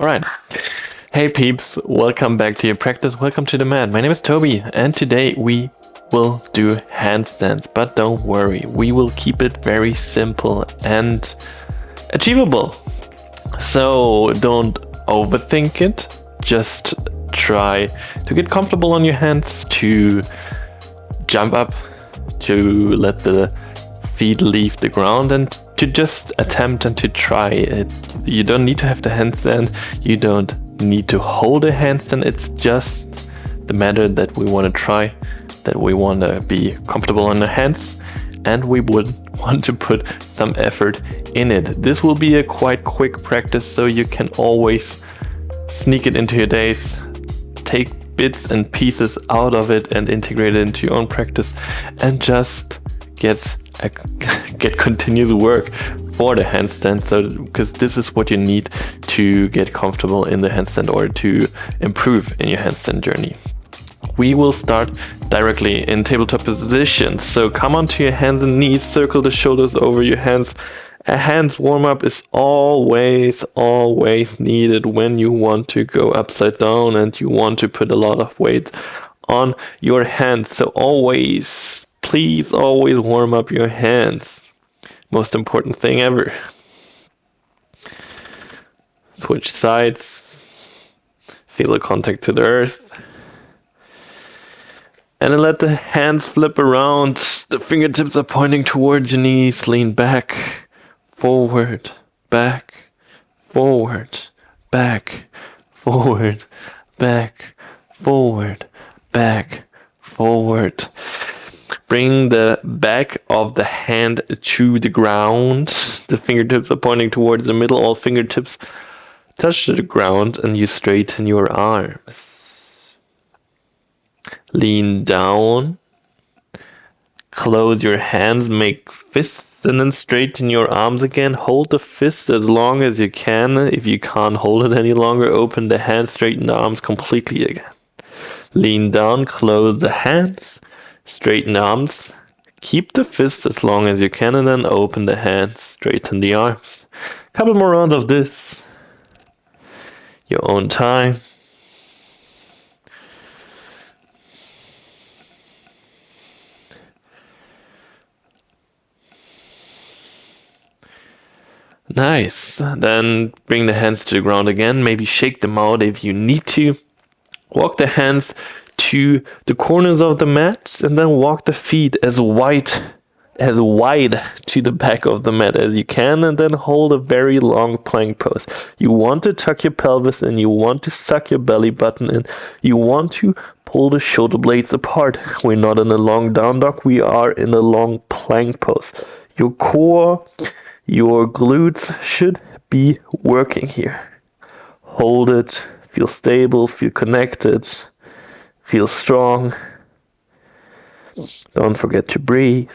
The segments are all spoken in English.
Alright. Hey peeps, welcome back to your practice. Welcome to the mat. My name is Toby, and today we will do handstands. But don't worry, we will keep it very simple and achievable. So don't overthink it. Just try to get comfortable on your hands, to jump up, to let the feet leave the ground, and to just attempt and to try it. You don't need to have the handstand. You don't need to hold a handstand. It's just the matter that we want to try, that we want to be comfortable on the hands, and we would want to put some effort in it. This will be a quite quick practice, so you can always sneak it into your days, take bits and pieces out of it and integrate it into your own practice, and just get continuous work for the handstand. So because this is what you need to get comfortable in the handstand or to improve in your handstand journey. We will start directly in tabletop position. So come onto your hands and knees, circle the shoulders over your hands. A hands warm-up is always needed when you want to go upside down and you want to put a lot of weight on your hands. So please always warm up your hands. Most important thing ever. Switch sides. Feel the contact to the earth. And then let the hands flip around. The fingertips are pointing towards your knees. Lean back, forward, back, forward, back, forward, back, forward, back, forward. Bring the back of the hand to the ground. The fingertips are pointing towards the middle. All fingertips touch the ground and you straighten your arms. Lean down. Close your hands, make fists, and then straighten your arms again. Hold the fist as long as you can. If you can't hold it any longer, open the hands, straighten the arms completely again. Lean down, close the hands. Straighten the arms, keep the fists as long as you can, and then open the hands, straighten the arms. Couple more rounds of this. Your own time. Nice. Then bring the hands to the ground again. Maybe shake them out if you need to. Walk the hands to the corners of the mat and then walk the feet as wide to the back of the mat as you can, and then hold a very long plank pose. You want to tuck your pelvis in, you want to suck your belly button in, you want to pull the shoulder blades apart. We're not in a long down dog, we are in a long plank pose. Your core, your glutes should be working here. Hold it, feel stable, feel connected. Feel strong. Don't forget to breathe.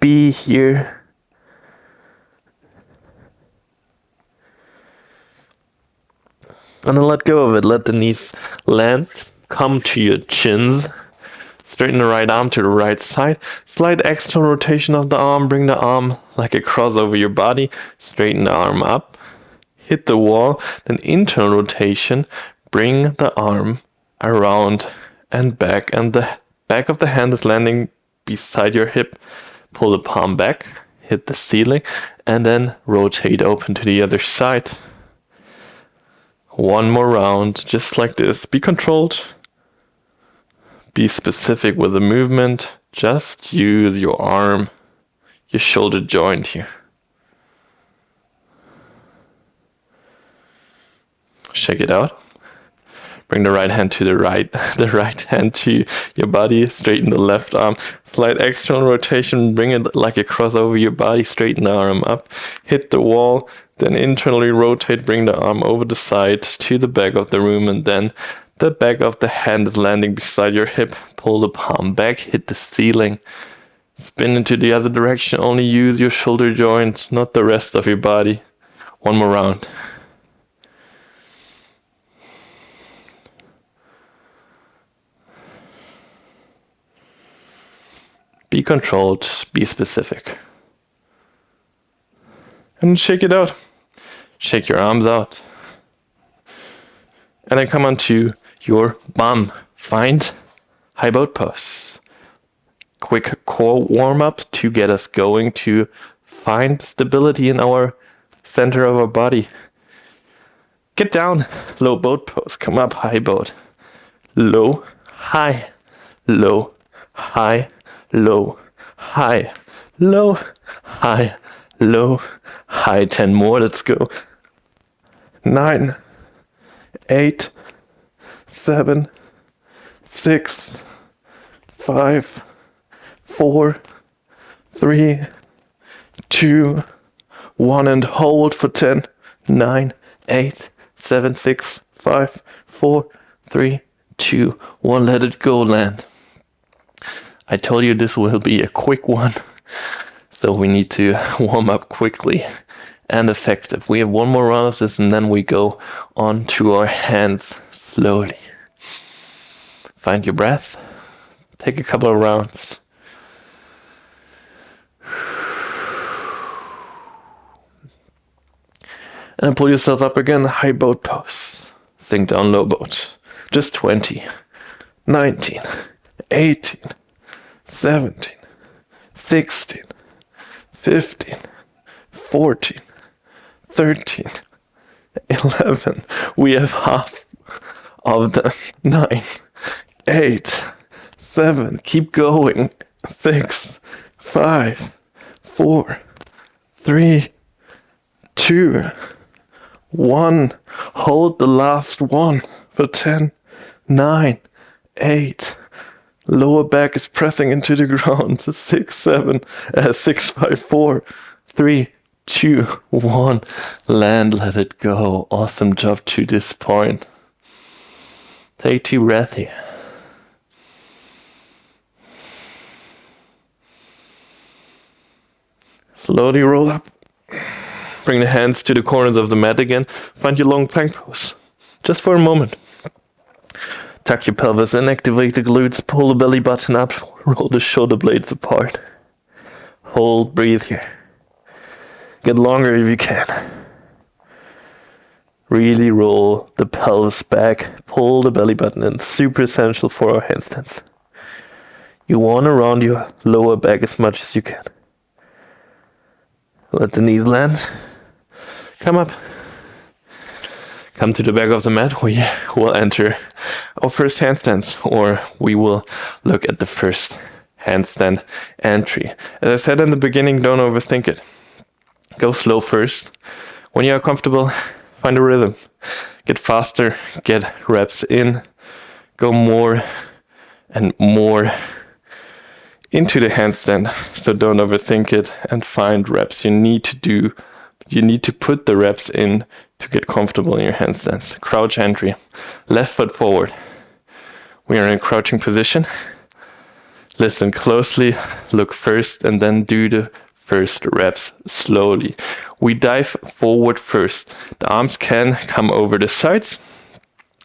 Be here. And then let go of it. Let the knees land. Come to your chins. Straighten the right arm to the right side. Slight external rotation of the arm. Bring the arm like a cross over your body. Straighten the arm up. Hit the wall. Then internal rotation. Bring the arm around and back, and the back of the hand is landing beside your hip. Pull the palm back, hit the ceiling, and then rotate open to the other side. One more round, just like this. Be controlled. Be specific with the movement. Just use your arm, your shoulder joint here. Shake it out. Bring the right hand to the right hand to your body, straighten the left arm, slight external rotation, bring it like a cross over your body, straighten the arm up, hit the wall, then internally rotate, bring the arm over the side to the back of the room, and then the back of the hand is landing beside your hip, pull the palm back, hit the ceiling, spin into the other direction, only use your shoulder joint, not the rest of your body. One more round. Be controlled, be specific. And shake it out. Shake your arms out. And then come onto your bum. Find high boat pose. Quick core warm-up to get us going to find stability in our center of our body. Get down, low boat pose. Come up, high boat. Low, high, low, high, low, high, low, high, low, high. 10 more, let's go. 9, 8, 7, 6, 5, 4, 3, 2, 1, and hold for 10, 9, 8, 7, 6, 5, 4, 3, 2, 1. Let it go, land. I told you this will be a quick one, so we need to warm up quickly and effective. We have one more round of this and then we go on to our hands slowly. Find your breath. Take a couple of rounds. And pull yourself up again, high boat pose. Sink down, low boat. Just 20, 19, 18, 17, 16, 15, 14, 13, 11. We have half of them. 9, 8, 7. Keep going. 6, 5, 4, 3, 2, 1. Hold the last one for 10, 9, 8. Lower back is pressing into the ground. 6, 7, 6, 5, 4, 3, 2, 1. Land, let it go. Awesome job to this point. Take 2 breaths here. Slowly roll up. Bring the hands to the corners of the mat again. Find your long plank pose. Just for a moment. Tuck your pelvis in, activate the glutes, pull the belly button up, roll the shoulder blades apart. Hold, breathe here. Get longer if you can. Really roll the pelvis back, pull the belly button in. Super essential for our handstands. You want to round your lower back as much as you can. Let the knees land. Come up. Come to the back of the mat. We will enter our first handstands, or we will look at the first handstand entry. As I said in the beginning, don't overthink it. Go slow first. When you are comfortable, find a rhythm. Get faster, get reps in. Go more and more into the handstand. So don't overthink it and find reps. You need to put the reps in to get comfortable in your handstands. Crouch entry. Left foot forward. We are in crouching position. Listen closely, look first, and then do the first reps slowly. We dive forward first. The arms can come over the sides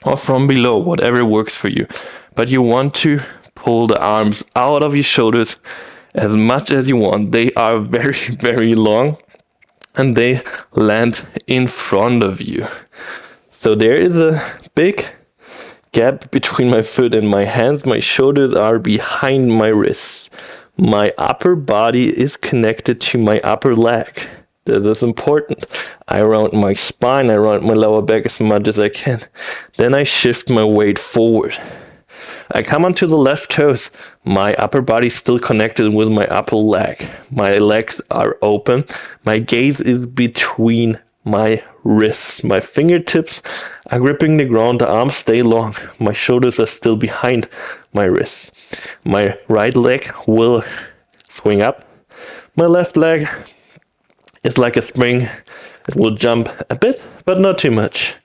or from below, whatever works for you. But you want to pull the arms out of your shoulders as much as you want. They are very, very long and they land in front of you. So there is a big gap between my foot and my hands. My shoulders are behind my wrists. My upper body is connected to my upper leg. This is important. I round my spine, I round my lower back as much as I can. Then I shift my weight forward. I come onto the left toes. My upper body is still connected with my upper leg. My legs are open. My gaze is between my wrists. My fingertips are gripping the ground. The arms stay long. My shoulders are still behind my wrists. My right leg will swing up. My left leg is like a spring. It will jump a bit, but not too much.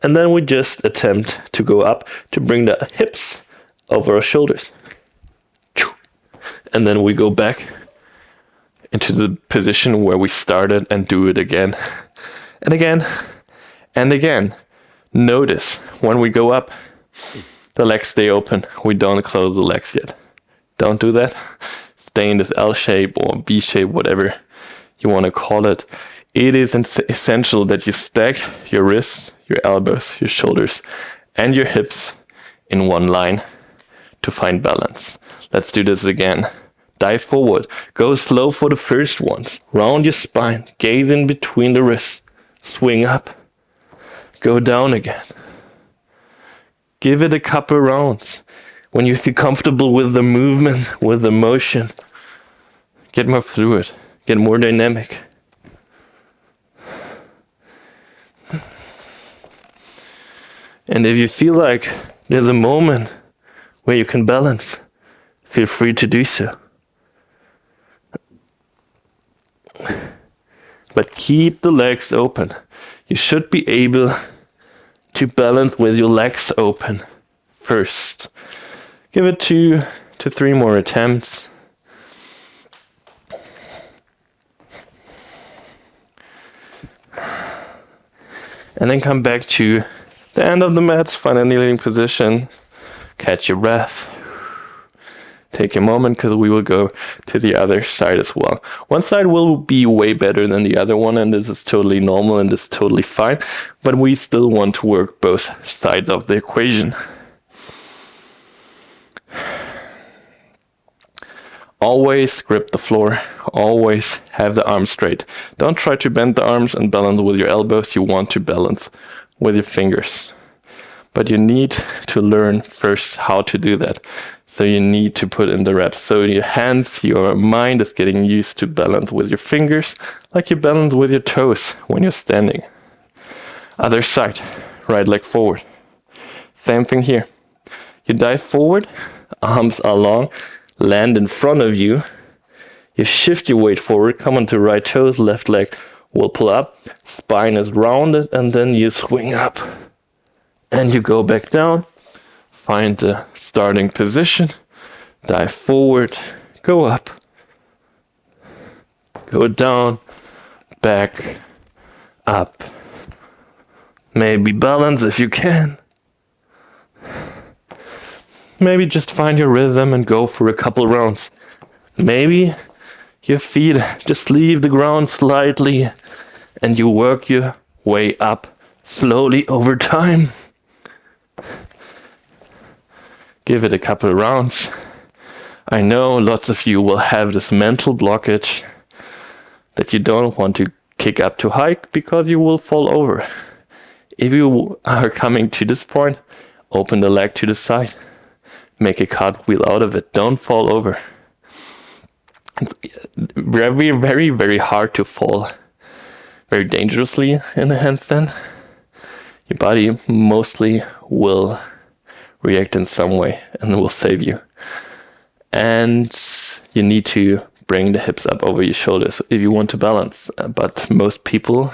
And then we just attempt to go up to bring the hips over our shoulders. And then we go back into the position where we started and do it again and again and again. Notice when we go up, the legs stay open. We don't close the legs yet. Don't do that. Stay in this L shape or B shape, whatever you want to call it. It is essential that you stack your wrists, your elbows, your shoulders, and your hips in one line to find balance. Let's do this again. Dive forward. Go slow for the first ones. Round your spine. Gaze in between the wrists. Swing up. Go down again. Give it a couple rounds. When you feel comfortable with the movement, with the motion, get more fluid. Get more dynamic. And if you feel like there's a moment where you can balance, feel free to do so. But keep the legs open. You should be able to balance with your legs open first. Give it 2 to 3 more attempts. And then come back to the end of the mat, find a kneeling position, catch your breath. Take a moment because we will go to the other side as well. One side will be way better than the other one, and this is totally normal and this is totally fine, but we still want to work both sides of the equation. Always grip the floor, always have the arms straight. Don't try to bend the arms and balance with your elbows, you want to balance with your fingers. But you need to learn first how to do that. So you need to put in the reps. So your hands, your mind is getting used to balance with your fingers, like you balance with your toes when you're standing. Other side, right leg forward. Same thing here. You dive forward, arms are long, land in front of you. You shift your weight forward, come onto right toes, left leg will pull up, spine is rounded, and then you swing up. And you go back down, find the starting position, dive forward, go up, go down, back, up. Maybe balance if you can. Maybe just find your rhythm and go for a couple rounds. Maybe your feet just leave the ground slightly and you work your way up slowly over time. Give it a couple of rounds. I know lots of you will have this mental blockage that you don't want to kick up too high because you will fall over. If you are coming to this point, open the leg to the side. Make a cartwheel out of it. Don't fall over. It's very, very, very hard to fall very dangerously in a handstand. Your body mostly will react in some way and will save you. And you need to bring the hips up over your shoulders if you want to balance. But most people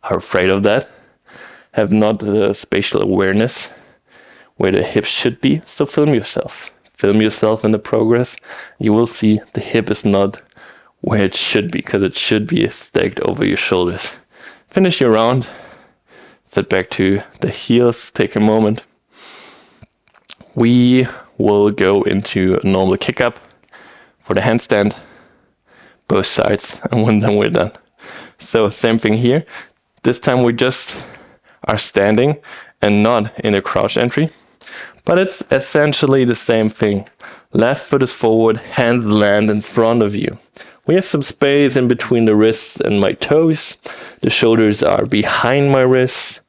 are afraid of that, have not the spatial awareness where the hips should be. So film yourself. Film yourself in the progress. You will see the hip is not where it should be, because it should be stacked over your shoulders. Finish your round. Sit back to the heels. Take a moment. We will go into a normal kick up for the handstand, both sides, and then we're done. So same thing here. This time we just are standing and not in a crouch entry, but it's essentially the same thing. Left foot is forward, hands land in front of you. We have some space in between the wrists and my toes. The shoulders are behind my wrists.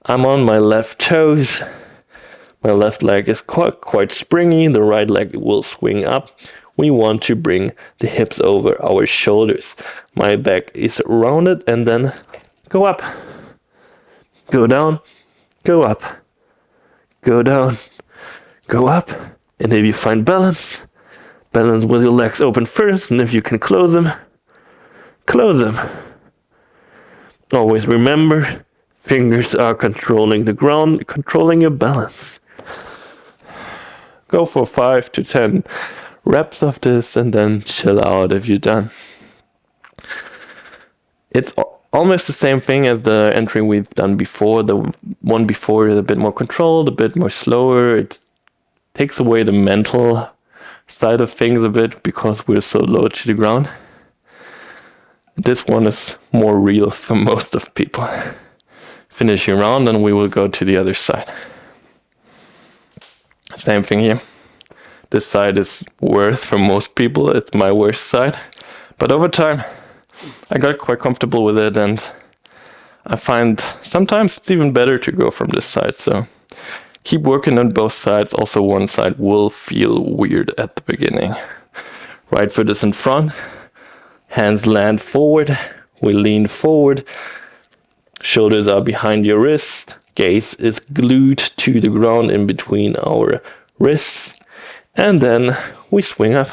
I'm on my left toes. My left leg is quite springy. The right leg will swing up. We want to bring the hips over our shoulders. My back is rounded and then go up. Go down. Go up. Go down. Go up. And if you find balance, balance with your legs open first. And if you can close them, close them. Always remember, fingers are controlling the ground, controlling your balance. Go for 5 to 10 reps of this and then chill out if you're done. It's almost the same thing as the entry we've done before. The one before is a bit more controlled, a bit more slower. It takes away the mental side of things a bit because we're so low to the ground. This one is more real for most of people. Finish your round and we will go to the other side. Same thing here. This side is worse for most people. It's my worst side. But over time, I got quite comfortable with it, and I find sometimes it's even better to go from this side. So keep working on both sides. Also, one side will feel weird at the beginning. Right foot is in front. Hands land forward. We lean forward. Shoulders are behind your wrist. Gaze is glued to the ground in between our wrists. And then we swing up.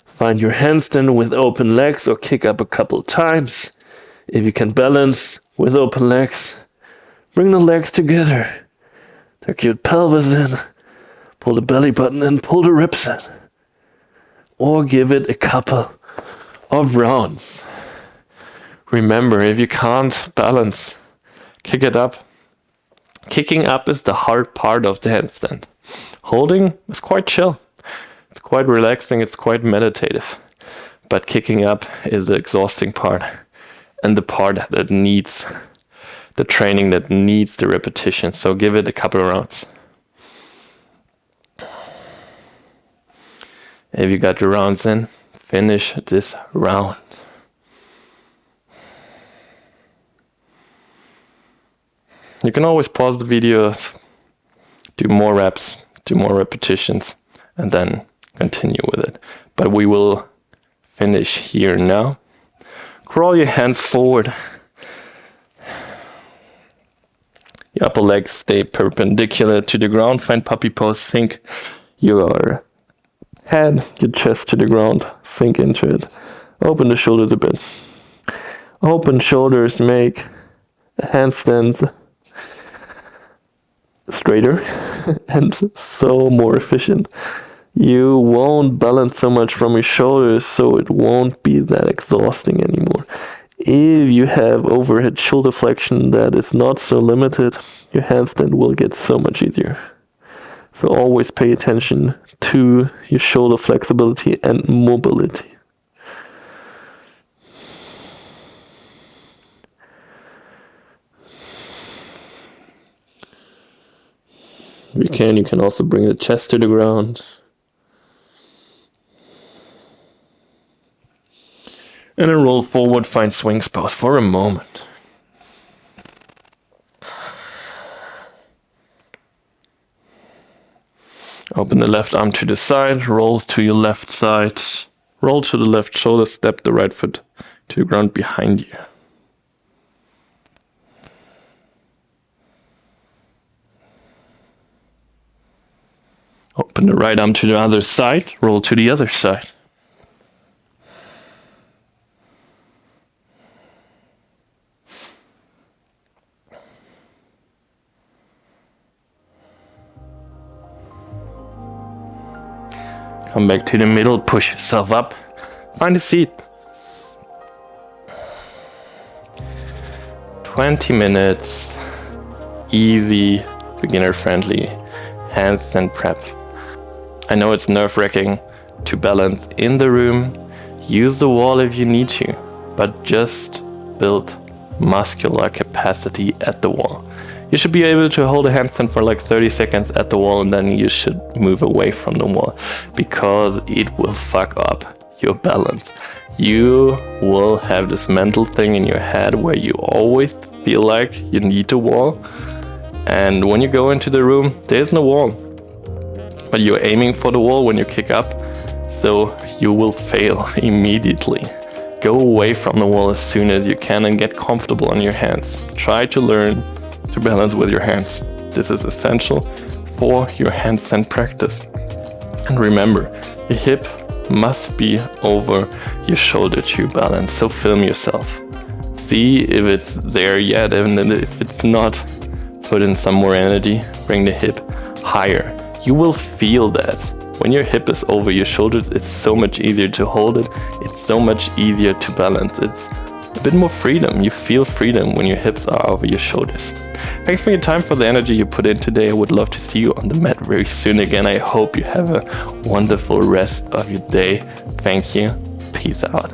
Find your handstand with open legs or kick up a couple times. If you can balance with open legs, bring the legs together. Tuck your pelvis in. Pull the belly button in. Pull the ribs in. Or give it a couple of rounds. Remember, if you can't balance, kick it up. Kicking up is the hard part of the handstand. Holding is quite chill. It's quite relaxing. It's quite meditative. But kicking up is the exhausting part. And the part that needs the training, that needs the repetition. So give it a couple of rounds. If you got your rounds in, finish this round. You can always pause the video, do more reps, do more repetitions, and then continue with it. But we will finish here now. Crawl your hands forward. Your upper legs stay perpendicular to the ground. Find puppy pose. Sink your head, your chest to the ground. Sink into it. Open the shoulders a bit. Open shoulders make a handstand straighter and so more efficient. You won't balance so much from your shoulders, so it won't be that exhausting anymore. If you have overhead shoulder flexion that is not so limited, your handstand will get so much easier. So always pay attention to your shoulder flexibility and mobility. If you can also bring the chest to the ground. And then roll forward, find swings pose for a moment. Open the left arm to the side, roll to your left side, roll to the left shoulder, step the right foot to the ground behind you. Open the right arm to the other side, roll to the other side. Come back to the middle, push yourself up, find a seat. 20 minutes, easy, beginner-friendly handstand prep. I know it's nerve-wracking to balance in the room. Use the wall if you need to, but just build muscular capacity at the wall. You should be able to hold a handstand for like 30 seconds at the wall, and then you should move away from the wall, because it will fuck up your balance. You will have this mental thing in your head where you always feel like you need a wall, and when you go into the room, there's no wall. But you're aiming for the wall when you kick up, so you will fail immediately. Go away from the wall as soon as you can and get comfortable on your hands. Try to learn to balance with your hands. This is essential for your handstand practice. And remember, your hip must be over your shoulder to balance, so film yourself. See if it's there yet, and if it's not, put in some more energy, bring the hip higher. You will feel that when your hip is over your shoulders, it's so much easier to hold it. It's so much easier to balance. It's a bit more freedom. You feel freedom when your hips are over your shoulders. Thanks for your time, for the energy you put in today. I would love to see you on the mat very soon again. I hope you have a wonderful rest of your day. Thank you. Peace out.